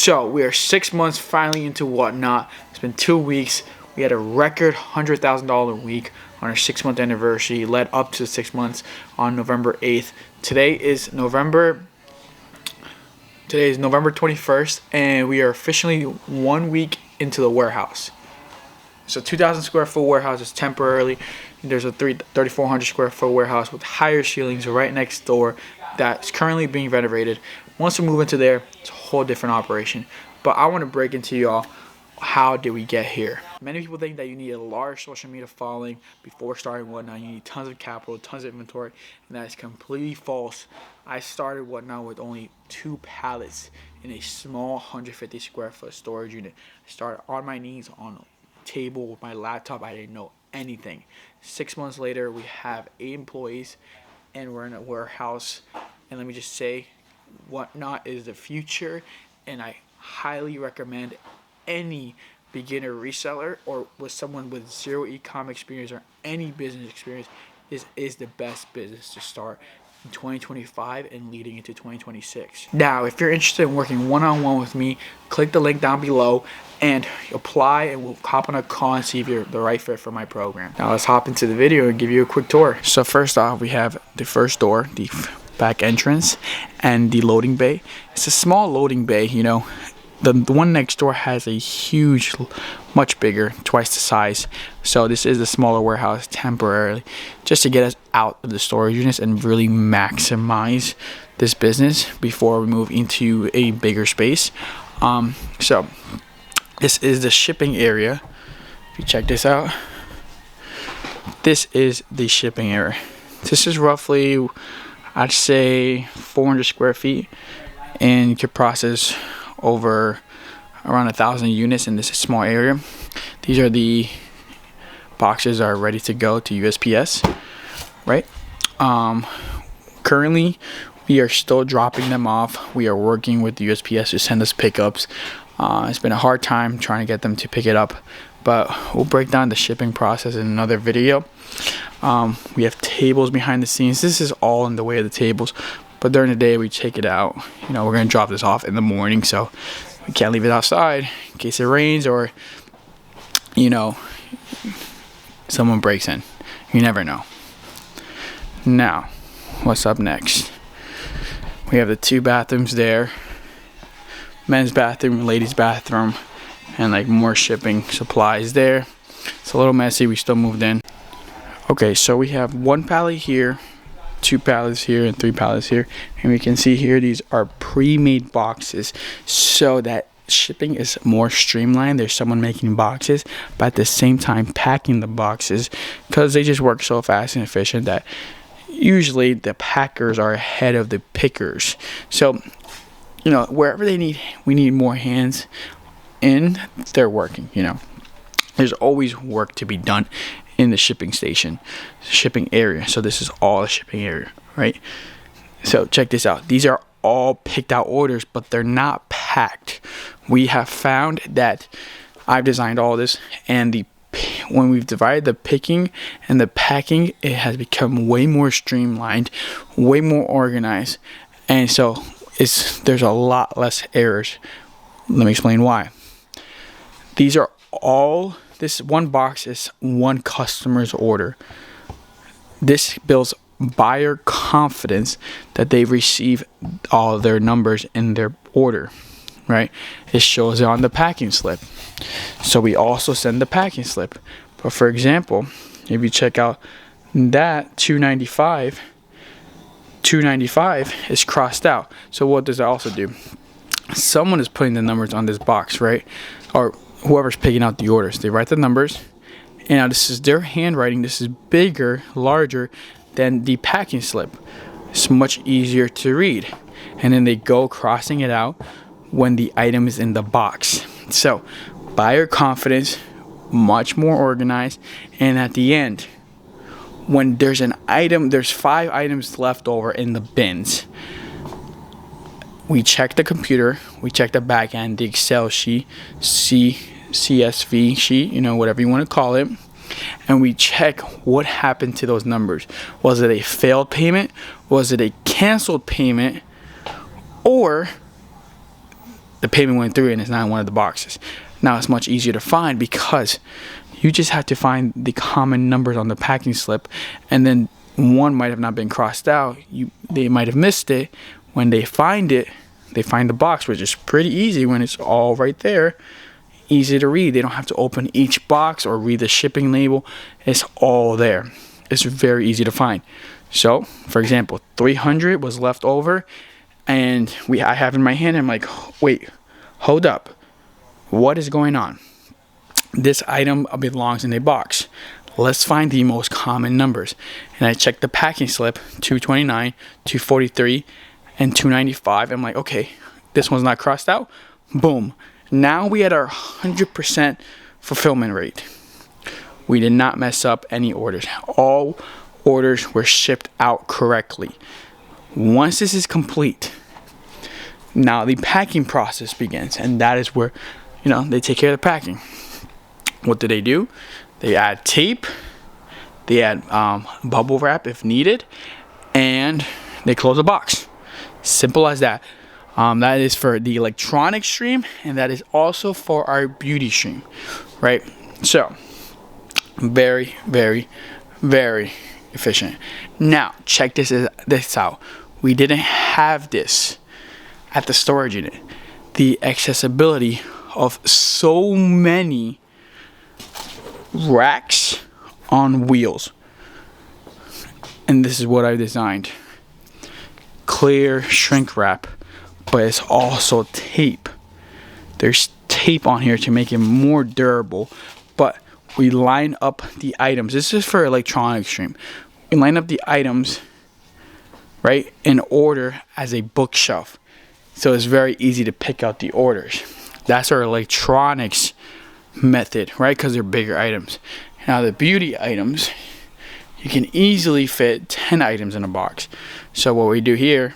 So we are 6 months finally into Whatnot. It's been 2 weeks. We had a record $100,000 week on our 6-month anniversary, led up to 6 months on November 8th. Today is November 21st, and we are officially 1 week into the warehouse. So 2,000 square foot warehouse is temporarily. There's a 3,400 square foot warehouse with higher ceilings right next door that's currently being renovated. Once we move into there, it's a whole different operation. But I want to break into y'all, how did we get here? Many people think that you need a large social media following before starting Whatnot. You need tons of capital, tons of inventory, and that is completely false. I started Whatnot with only 2 pallets in a small 150 square foot storage unit. I started on my knees on a table with my laptop. I didn't know anything. 6 months later, we have 8 employees, and we're in a warehouse. And let me just say, Whatnot is the future, and I highly recommend any beginner reseller or with someone with zero e-com experience or any business experience. This is the best business to start in 2025 and leading into 2026. Now, if you're interested in working one-on-one with me, click the link down below and apply, and we'll hop on a call and see if you're the right fit for my program. Now let's hop into the video and give you a quick tour. So first off, we have the first door, the back entrance, and the loading bay. It's a small loading bay, you know. The one next door has a huge, much bigger, twice the size. So this is a smaller warehouse temporarily, just to get us out of the storage units and really maximize this business before we move into a bigger space. So this is the shipping area. If you check this out, this is the shipping area. This is roughly, I'd say, 400 square feet, and you could process over around 1,000 units in this small area. These are the boxes are ready to go to USPS, right? Currently, we are still dropping them off. We are working with the USPS to send us pickups. It's been a hard time trying to get them to pick it up, but we'll break down the shipping process in another video. We have tables behind the scenes. This is all in the way of the tables, but during the day we take it out. You know, we're gonna drop this off in the morning, so we can't leave it outside in case it rains or, you know, someone breaks in. You never know. Now, what's up next? We have the 2 bathrooms there, men's bathroom, ladies bathroom, and like more shipping supplies there. It's a little messy. We still moved in. Okay, so we have 1 pallet here, 2 pallets here, and 3 pallets here, and we can see here these are pre-made boxes so that shipping is more streamlined. There's someone making boxes, but at the same time packing the boxes, because they just work so fast and efficient that usually the packers are ahead of the pickers. So, you know, wherever we need more hands in, they're working. You know, there's always work to be done in the shipping station, shipping area. So this is all a shipping area, right? So check this out. These are all picked out orders, but they're not packed. We have found that I've designed all this, and when we've divided the picking and the packing, it has become way more streamlined, way more organized, and so there's a lot less errors. Let me explain why. These are all, this one box is one customer's order. This builds buyer confidence that they receive all their numbers in their order, right? It shows it on the packing slip. So we also send the packing slip. But for example, if you check out that $295 is crossed out. So what does that also do? Someone is putting the numbers on this box, right? Or whoever's picking out the orders, they write the numbers, and now this is their handwriting. This is bigger, larger than the packing slip. It's much easier to read, and then they go crossing it out when the item is in the box. So buyer confidence, much more organized, and at the end, when there's an item, there's 5 items left over in the bins, we check the computer, we check the back end, the Excel sheet, CSV sheet, you know, whatever you want to call it, and we check what happened to those numbers. Was it a failed payment? Was it a canceled payment? Or the payment went through and it's not in one of the boxes. Now it's much easier to find because you just have to find the common numbers on the packing slip, and then one might have not been crossed out. They might have missed it. When they find it, they find the box, which is pretty easy when it's all right there. Easy to read. They don't have to open each box or read the shipping label. It's all there. It's very easy to find. So, for example, 300 was left over, and I have it in my hand. And I'm like, wait, hold up. What is going on? This item belongs in a box. Let's find the most common numbers. And I checked the packing slip, 229, 243, and 295. I'm like, okay, this one's not crossed out. Boom. Now we had our 100% fulfillment rate. We did not mess up any orders. All orders were shipped out correctly. Once this is complete, now the packing process begins. And that is where, they take care of the packing. What do? They add tape, they add bubble wrap if needed, and they close the box. Simple as that. That is for the electronic stream, and that is also for our beauty stream, right? So, very, very, very efficient. Now, check this out. We didn't have this at the storage unit. The accessibility of so many racks on wheels, and this is what I designed. Clear shrink wrap, but it's also tape. There's tape on here to make it more durable, but we line up the items. This is for electronic stream. We line up the items right in order as a bookshelf, so it's very easy to pick out the orders. That's our electronics method, right? Because they're bigger items. Now the beauty items, you can easily fit 10 items in a box. So what we do here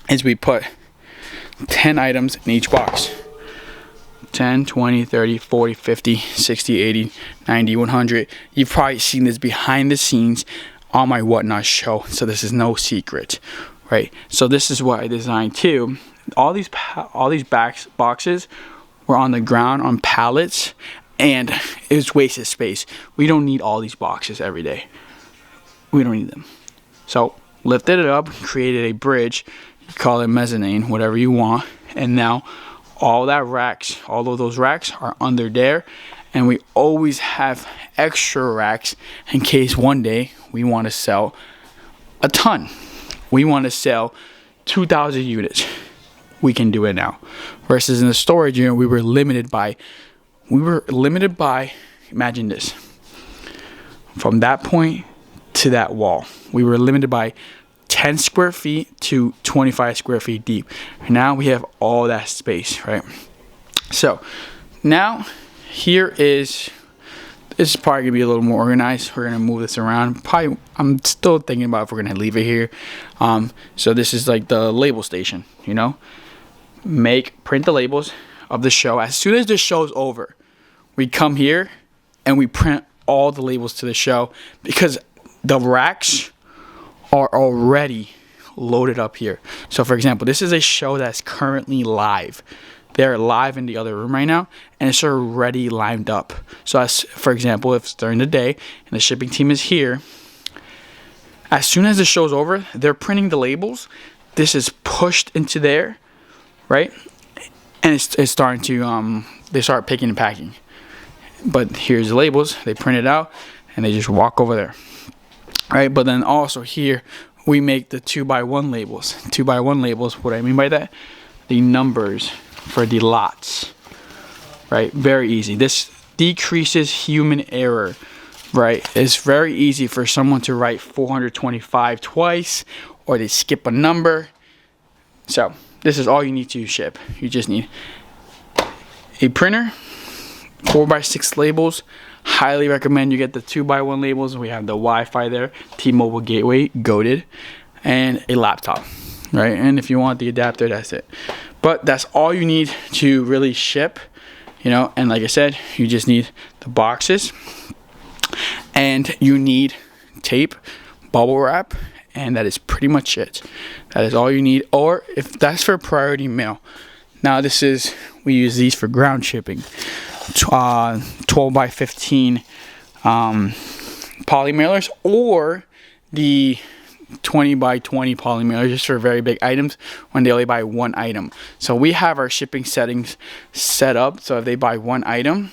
is we put 10 items in each box. 10, 20, 30, 40, 50, 60, 80, 90, 100. You've probably seen this behind the scenes on my Whatnot show, so this is no secret, right? So this is what I designed too. All these boxes were on the ground on pallets, and it's wasted space. We don't need all these boxes every day. We don't need them. So lifted it up, created a bridge. You call it mezzanine, whatever you want. And now all of those racks are under there, and we always have extra racks in case one day we want to sell a ton. We want to sell 2,000 units. We can do it now. Versus in the storage unit, we were limited by, imagine this, from that point to that wall, we were limited by 10 square feet to 25 square feet deep. Now we have all that space, right? So now this is probably gonna be a little more organized. We're gonna move this around. Probably, I'm still thinking about if we're gonna leave it here. So this is like the label station, print the labels of the show. As soon as the show's over, we come here and we print all the labels to the show, because the racks are already loaded up here. So for example, this is a show that's currently live. They're live in the other room right now, and it's already lined up. So as for example, if it's during the day and the shipping team is here, as soon as the show's over, they're printing the labels. This is pushed into there, right? And it's starting to they start picking and packing. But here's the labels. They print it out and they just walk over there, right? But then also here we make the 2x1 labels. 2x1 labels, what I mean by that, the numbers for the lots, right? Very easy. This decreases human error, right? It's very easy for someone to write 425 twice, or they skip a number. So this is all you need to ship. You just need a printer, 4x6 labels. Highly recommend you get the 2x1 labels. We have the Wi-Fi there, T-Mobile gateway, goated, and a laptop, right? And if you want the adapter, that's it. But that's all you need to really ship, and like I said, you just need the boxes, and you need tape, bubble wrap, and that is pretty much it. That is all you need. Or if that's for priority mail, Now we use these for ground shipping. 12 by 15 poly mailers, or the 20 by 20 poly mailers, just for very big items when they only buy one item. So we have our shipping settings set up so if they buy one item,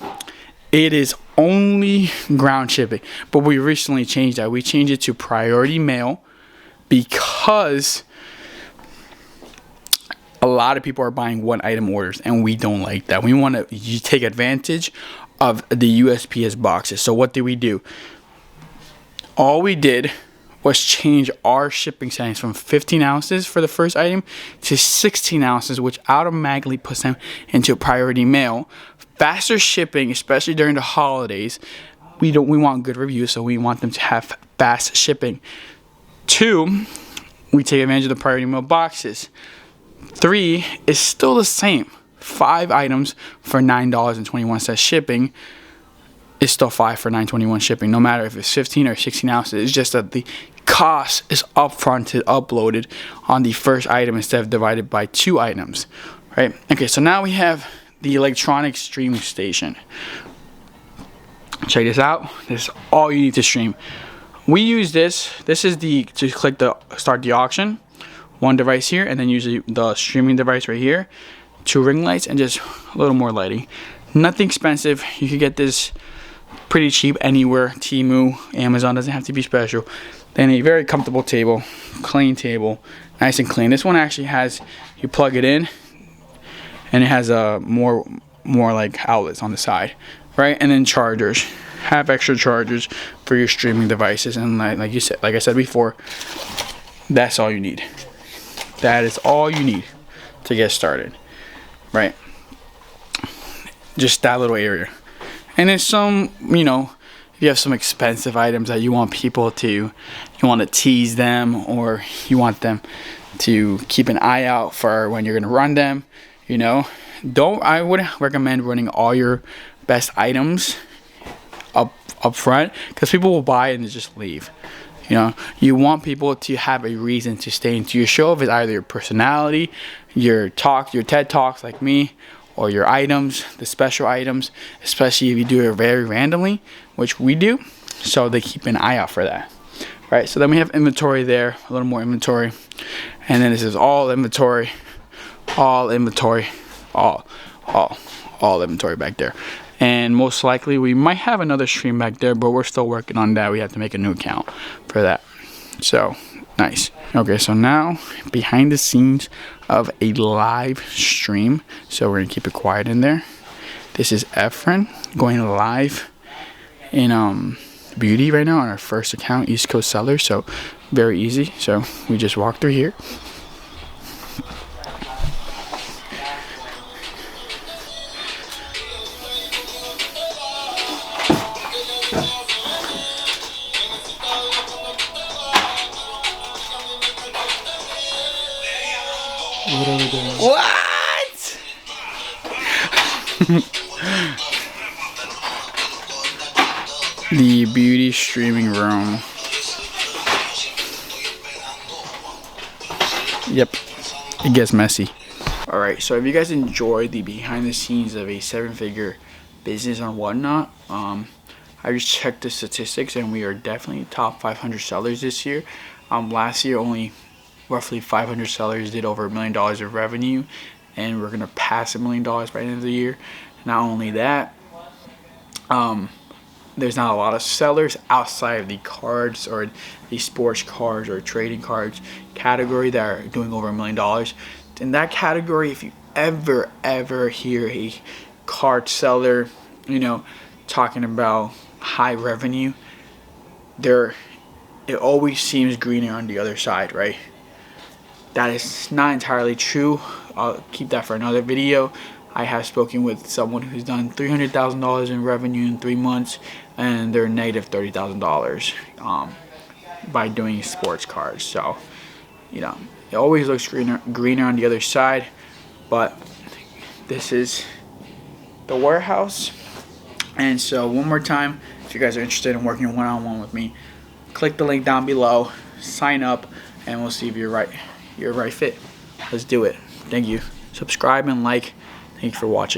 it is only ground shipping. But we recently changed that. We changed it to priority mail because a lot of people are buying one item orders, and we don't like that. We want to take advantage of the USPS boxes. So what did we do? All we did was change our shipping settings from 15 ounces for the first item to 16 ounces, which automatically puts them into priority mail. Faster shipping, especially during the holidays. We want good reviews, so we want them to have fast shipping. 2, we take advantage of the priority mail boxes. 3 is still the same. 5 items for $9.21 shipping is still 5 for $9.21 shipping, no matter if it's 15 or 16 ounces. It's just that the cost is upfronted, uploaded on the first item instead of divided by 2 items, right? Okay, so now we have the electronic streaming station. Check this out. This is all you need to stream. We use this. This is to click the start the auction. One device here, and then usually the streaming device right here. 2 ring lights and just a little more lighting. Nothing expensive. You can get this pretty cheap anywhere. Temu, Amazon, doesn't have to be special. Then a very comfortable table, clean table, nice and clean. This one actually has, you plug it in, and it has more like outlets on the side, right? And then chargers. Have extra chargers for your streaming devices, and like I said before, that's all you need. That is all you need to get started, right? Just that little area. And then some, if you have some expensive items that you want people to, you want to tease them, or you want them to keep an eye out for when you're going to run them, I would recommend running all your best items up front, because people will buy and just leave. You want people to have a reason to stay into your show. If it's either your personality, your TED Talks like me, or your items, the special items, especially if you do it very randomly, which we do. So they keep an eye out for that, right? So then we have inventory there, a little more inventory. And then this is all inventory, all inventory, all inventory back there. And most likely we might have another stream back there, but we're still working on that. We have to make a new account for that. So nice. Okay, so now behind the scenes of a live stream. So we're gonna keep it quiet in there. This is Efren going live in Beauty right now on our first account, East Coast Seller. So very easy. So we just walk through here. What? The beauty streaming room. Yep, it gets messy. Alright, so if you guys enjoyed the behind the scenes of a 7-figure business and whatnot, I just checked the statistics, and we are definitely top 500 sellers this year. Last year only roughly 500 sellers did over $1 million of revenue, and we're gonna pass $1 million by the end of the year. Not only that, there's not a lot of sellers outside of the cards or the sports cards or trading cards category that are doing over $1 million. In that category, if you ever hear a card seller, talking about high revenue, it always seems greener on the other side, right? That is not entirely true. I'll keep that for another video. I have spoken with someone who's done $300,000 in revenue in 3 months, and they're negative $30,000 by doing sports cards. So, it always looks greener on the other side. But this is the warehouse. And so one more time, if you guys are interested in working one-on-one with me, click the link down below, sign up, and we'll see if you're right fit. Let's do it. Thank you. subscribe and like. Thanks for watching.